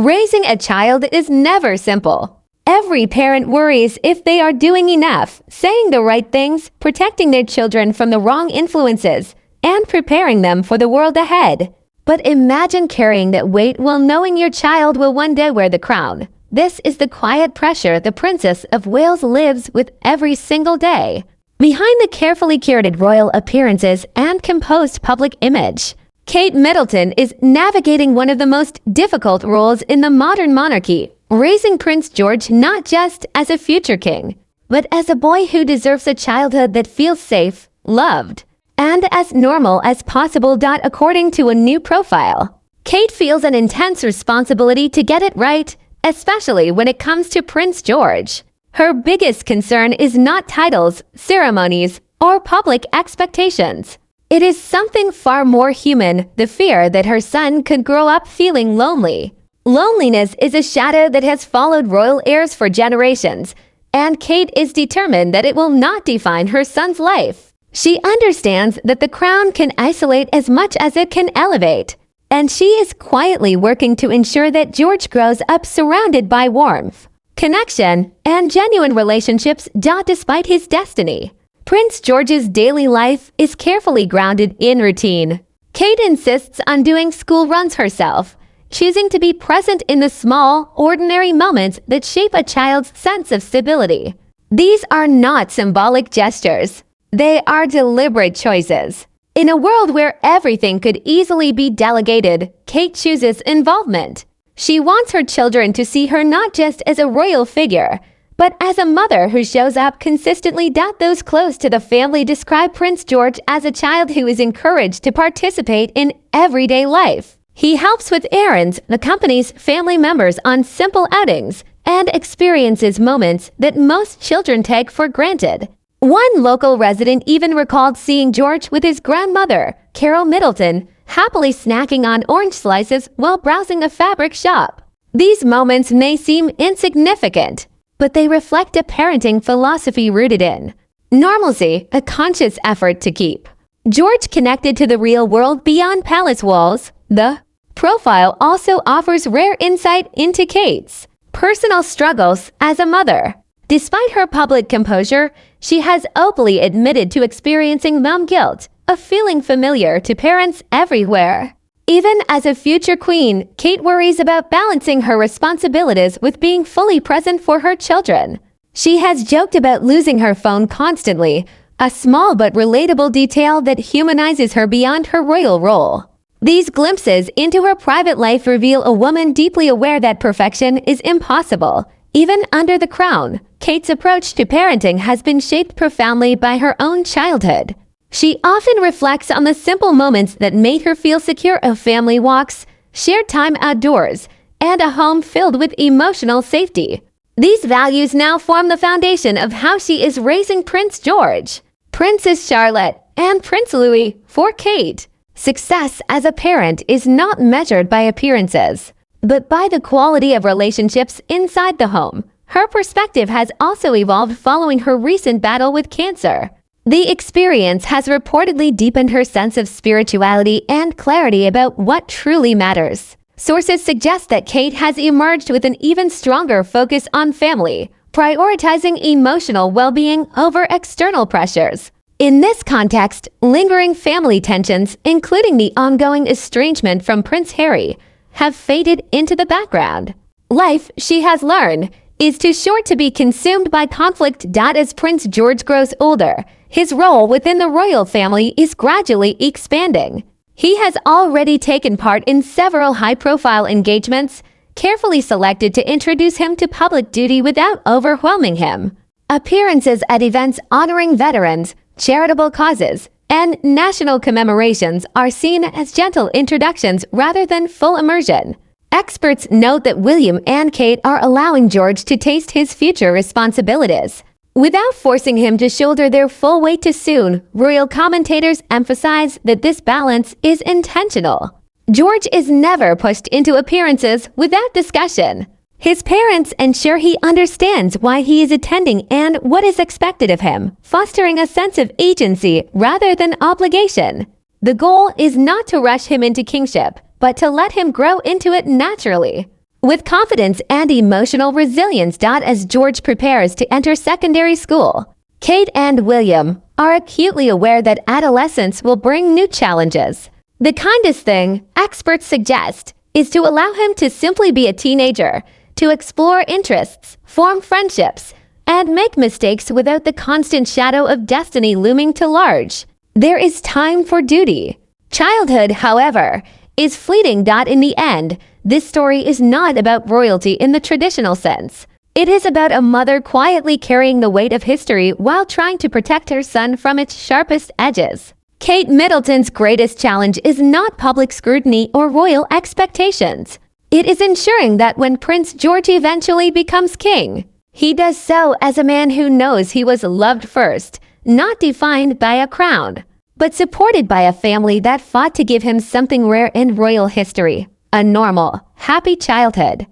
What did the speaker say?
Raising a child is never simple. Every parent worries if they are doing enough, saying the right things, protecting their children from the wrong influences, and preparing them for the world ahead. But imagine carrying that weight while knowing your child will one day wear the crown. This is the quiet pressure the Princess of Wales lives with every single day. Behind the carefully curated royal appearances and composed public image, Kate Middleton is navigating one of the most difficult roles in the modern monarchy, raising Prince George not just as a future king, but as a boy who deserves a childhood that feels safe, loved, and as normal as possible. According to a new profile, Kate feels an intense responsibility to get it right, especially when it comes to Prince George. Her biggest concern is not titles, ceremonies, or public expectations. It is something far more human, the fear that her son could grow up feeling lonely. Loneliness is a shadow that has followed royal heirs for generations, and Kate is determined that it will not define her son's life. She understands that the crown can isolate as much as it can elevate, and she is quietly working to ensure that George grows up surrounded by warmth, connection, and genuine relationships. Despite his destiny, Prince George's daily life is carefully grounded in routine. Kate insists on doing school runs herself, choosing to be present in the small, ordinary moments that shape a child's sense of stability. These are not symbolic gestures. They are deliberate choices. In a world where everything could easily be delegated, Kate chooses involvement. She wants her children to see her not just as a royal figure, but as a mother who shows up consistently. Those close to the family describe Prince George as a child who is encouraged to participate in everyday life. He helps with errands, accompanies family members on simple outings, and experiences moments that most children take for granted. One local resident even recalled seeing George with his grandmother, Kate Middleton, happily snacking on orange slices while browsing a fabric shop. These moments may seem insignificant, but they reflect a parenting philosophy rooted in normalcy, a conscious effort to keep George connected to the real world beyond palace walls. The profile also offers rare insight into Kate's personal struggles as a mother. Despite her public composure, she has openly admitted to experiencing mom guilt, a feeling familiar to parents everywhere. Even as a future queen, Kate worries about balancing her responsibilities with being fully present for her children. She has joked about losing her phone constantly, a small but relatable detail that humanizes her beyond her royal role. These glimpses into her private life reveal a woman deeply aware that perfection is impossible, even under the crown. Kate's approach to parenting has been shaped profoundly by her own childhood. She often reflects on the simple moments that made her feel secure: of family walks, shared time outdoors, and a home filled with emotional safety. These values now form the foundation of how she is raising Prince George, Princess Charlotte, and Prince Louis. For Kate, success as a parent is not measured by appearances, but by the quality of relationships inside the home. Her perspective has also evolved following her recent battle with cancer. The experience has reportedly deepened her sense of spirituality and clarity about what truly matters. Sources suggest that Kate has emerged with an even stronger focus on family, prioritizing emotional well-being over external pressures. In this context, lingering family tensions, including the ongoing estrangement from Prince Harry, have faded into the background. Life, she has learned, is too short to be consumed by conflict. As Prince George grows older, his role within the royal family is gradually expanding. He has already taken part in several high-profile engagements, carefully selected to introduce him to public duty without overwhelming him. Appearances at events honoring veterans, charitable causes, and national commemorations are seen as gentle introductions rather than full immersion. Experts note that William and Kate are allowing George to taste his future responsibilities without forcing him to shoulder their full weight too soon. Royal commentators emphasize that this balance is intentional. George is never pushed into appearances without discussion. His parents ensure he understands why he is attending and what is expected of him, fostering a sense of agency rather than obligation. The goal is not to rush him into kingship, but to let him grow into it naturally. with confidence and emotional resilience. As George prepares to enter secondary school, Kate and William are acutely aware that adolescence will bring new challenges. The kindest thing, experts suggest, is to allow him to simply be a teenager, to explore interests, form friendships, and make mistakes without the constant shadow of destiny looming too large. There is time for duty. Childhood, however, is fleeting. In the end, this story is not about royalty in the traditional sense. It is about a mother quietly carrying the weight of history while trying to protect her son from its sharpest edges. Kate Middleton's greatest challenge is not public scrutiny or royal expectations. It is ensuring that when Prince George eventually becomes king, he does so as a man who knows he was loved first, not defined by a crown, but supported by a family that fought to give him something rare in royal history: a normal, happy childhood.